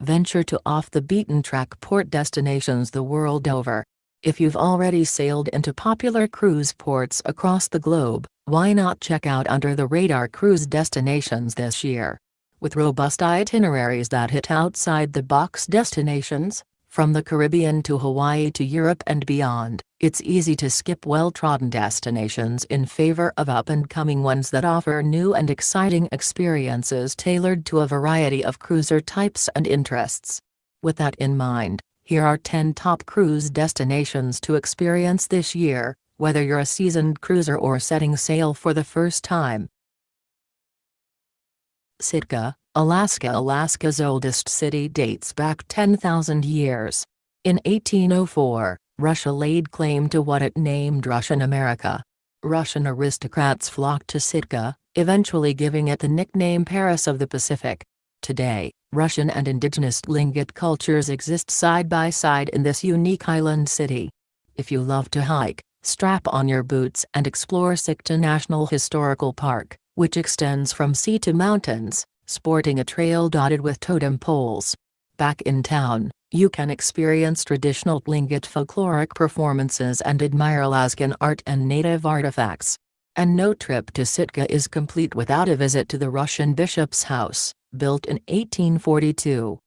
venture to off-the-beaten-track port destinations the world over. If you've already sailed into popular cruise ports across the globe, why not check out under-the-radar cruise destinations this year? With robust itineraries that hit outside-the-box destinations, from the Caribbean to Hawaii to Europe and beyond, it's easy to skip well-trodden destinations in favor of up-and-coming ones that offer new and exciting experiences tailored to a variety of cruiser types and interests. With that in mind, here are 10 top cruise destinations to experience this year, whether you're a seasoned cruiser or setting sail for the first time. Sitka, Alaska. Alaska's oldest city dates back 10,000 years. In 1804, Russia laid claim to what it named Russian America. Russian aristocrats flocked to Sitka, eventually giving it the nickname Paris of the Pacific. Today, Russian and indigenous Tlingit cultures exist side by side in this unique island city. If you love to hike, strap on your boots and explore Sitka National Historical Park, which extends from sea to mountains, sporting a trail dotted with totem poles. Back in town, you can experience traditional Tlingit folkloric performances and admire Alaskan art and native artifacts. And no trip to Sitka is complete without a visit to the Russian bishop's house, built in 1842.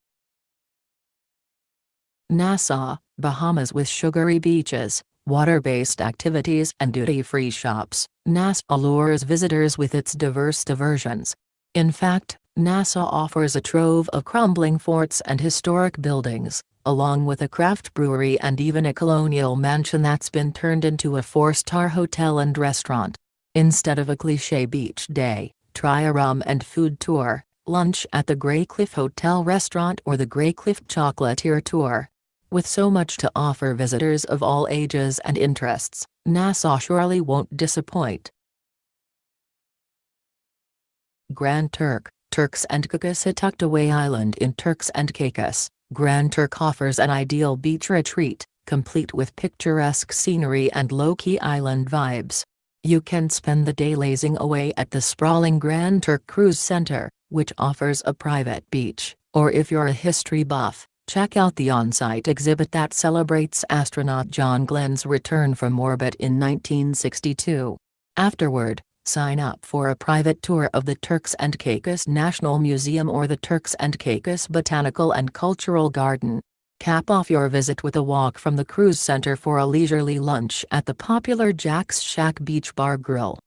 Nassau, Bahamas. With sugary beaches, water-based activities and duty-free shops, Nassau lures visitors with its diverse diversions. In fact, Nassau offers a trove of crumbling forts and historic buildings, along with a craft brewery and even a colonial mansion that's been turned into a 4-star hotel and restaurant. Instead of a cliché beach day, try a rum and food tour, lunch at the Grey Cliff Hotel Restaurant or the Grey Cliff Chocolatier Tour. With so much to offer visitors of all ages and interests, Nassau surely won't disappoint. Grand Turk, Turks and Caicos. A tucked-away island in Turks and Caicos, Grand Turk offers an ideal beach retreat, complete with picturesque scenery and low-key island vibes. You can spend the day lazing away at the sprawling Grand Turk Cruise Center, which offers a private beach, or if you're a history buff, check out the on-site exhibit that celebrates astronaut John Glenn's return from orbit in 1962. Afterward, sign up for a private tour of the Turks and Caicos National Museum or the Turks and Caicos Botanical and Cultural Garden. Cap off your visit with a walk from the cruise center for a leisurely lunch at the popular Jack's Shack Beach Bar Grill.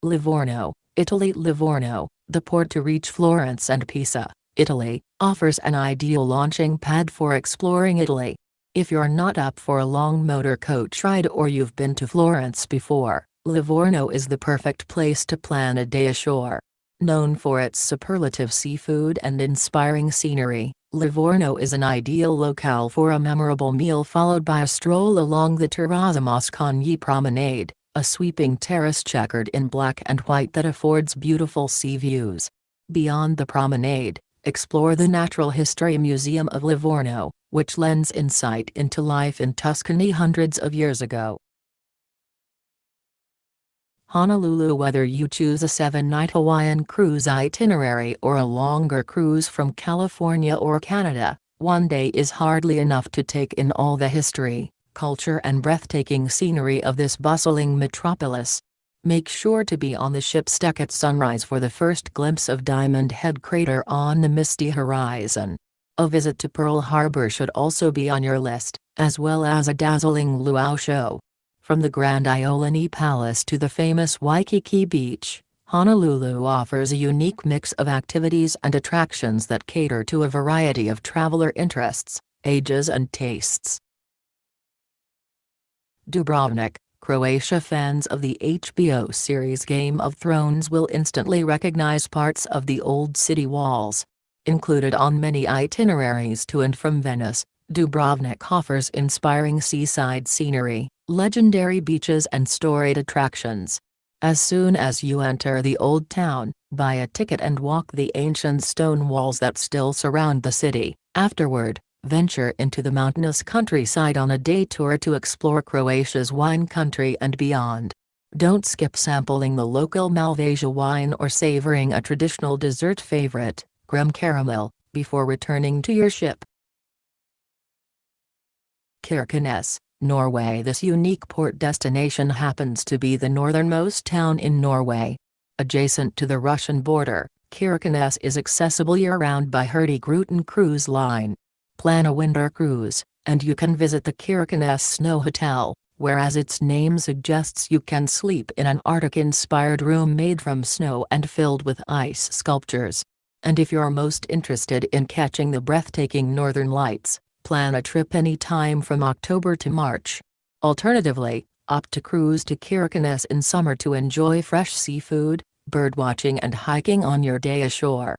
Livorno, Italy. Livorno, the port to reach Florence and Pisa, Italy, offers an ideal launching pad for exploring Italy. If you're not up for a long motor coach ride or you've been to Florence before, Livorno is the perfect place to plan a day ashore. Known for its superlative seafood and inspiring scenery, Livorno is an ideal locale for a memorable meal followed by a stroll along the Terrazza Mosconi Promenade, a sweeping terrace checkered in black and white that affords beautiful sea views. Beyond the promenade, explore the Natural History Museum of Livorno, which lends insight into life in Tuscany hundreds of years ago. Honolulu. Whether you choose a 7-night Hawaiian cruise itinerary or a longer cruise from California or Canada, one day is hardly enough to take in all the history, culture and breathtaking scenery of this bustling metropolis. Make sure to be on the ship's deck at sunrise for the first glimpse of Diamond Head Crater on the misty horizon. A visit to Pearl Harbor should also be on your list, as well as a dazzling luau show. From the Grand Iolani Palace to the famous Waikiki Beach, Honolulu offers a unique mix of activities and attractions that cater to a variety of traveler interests, ages and tastes. Dubrovnik, Croatia. Fans of the HBO series Game of Thrones will instantly recognize parts of the old city walls. Included on many itineraries to and from Venice, Dubrovnik offers inspiring seaside scenery, legendary beaches and storied attractions. As soon as you enter the old town, buy a ticket and walk the ancient stone walls that still surround the city. Afterward, venture into the mountainous countryside on a day tour to explore Croatia's wine country and beyond. Don't skip sampling the local Malvasia wine or savoring a traditional dessert favorite, creme caramel, before returning to your ship. Kirkenes, Norway. This unique port destination happens to be the northernmost town in Norway. Adjacent to the Russian border, Kirkenes is accessible year-round by Hurtigruten Cruise Line. Plan a winter cruise, and you can visit the Kirkenes Snow Hotel, where, as its name suggests, you can sleep in an Arctic-inspired room made from snow and filled with ice sculptures. And if you're most interested in catching the breathtaking northern lights, plan a trip anytime from October to March. Alternatively, opt to cruise to Kirkenes in summer to enjoy fresh seafood, birdwatching and hiking on your day ashore.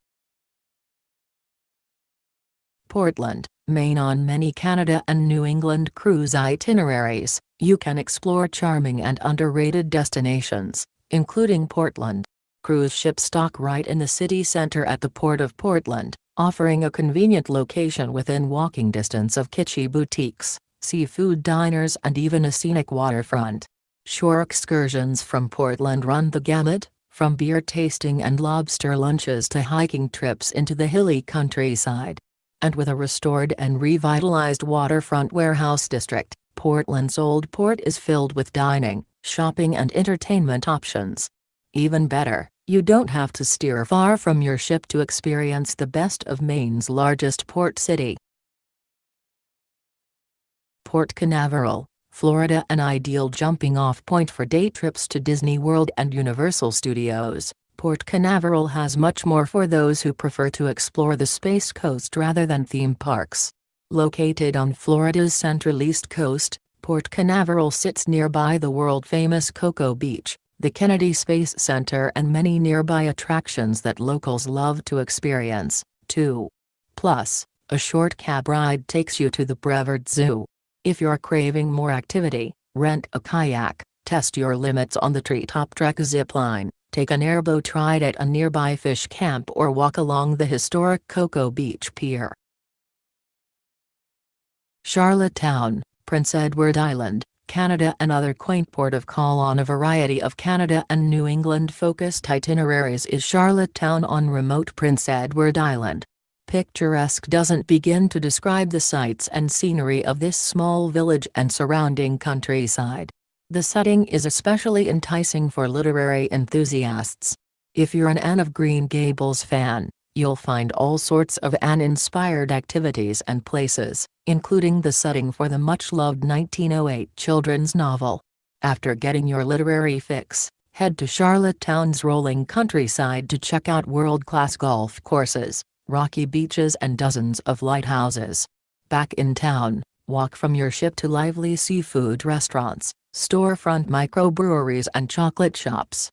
Portland, Maine. On many Canada and New England cruise itineraries, you can explore charming and underrated destinations, including Portland. Cruise ships dock right in the city center at the Port of Portland, offering a convenient location within walking distance of kitschy boutiques, seafood diners and even a scenic waterfront. Shore excursions from Portland run the gamut, from beer tasting and lobster lunches to hiking trips into the hilly countryside. And with a restored and revitalized waterfront warehouse district, Portland's Old Port is filled with dining, shopping and entertainment options. Even better, you don't have to steer far from your ship to experience the best of Maine's largest port city. Port Canaveral, Florida. An ideal jumping-off point for day trips to Disney World and Universal Studios, Port Canaveral has much more for those who prefer to explore the Space Coast rather than theme parks. Located on Florida's central east coast, Port Canaveral sits nearby the world-famous Cocoa Beach, the Kennedy Space Center and many nearby attractions that locals love to experience, too. Plus, a short cab ride takes you to the Brevard Zoo. If you're craving more activity, rent a kayak, test your limits on the treetop trek zipline, take an airboat ride at a nearby fish camp or walk along the historic Cocoa Beach Pier. Charlottetown, Prince Edward Island, Canada. Another quaint port of call on a variety of Canada and New England-focused itineraries is Charlottetown on remote Prince Edward Island. Picturesque doesn't begin to describe the sights and scenery of this small village and surrounding countryside. The setting is especially enticing for literary enthusiasts. If you're an Anne of Green Gables fan, you'll find all sorts of Anne-inspired activities and places, including the setting for the much-loved 1908 children's novel. After getting your literary fix, head to Charlottetown's rolling countryside to check out world-class golf courses, rocky beaches and dozens of lighthouses. Back in town, walk from your ship to lively seafood restaurants, storefront microbreweries and chocolate shops.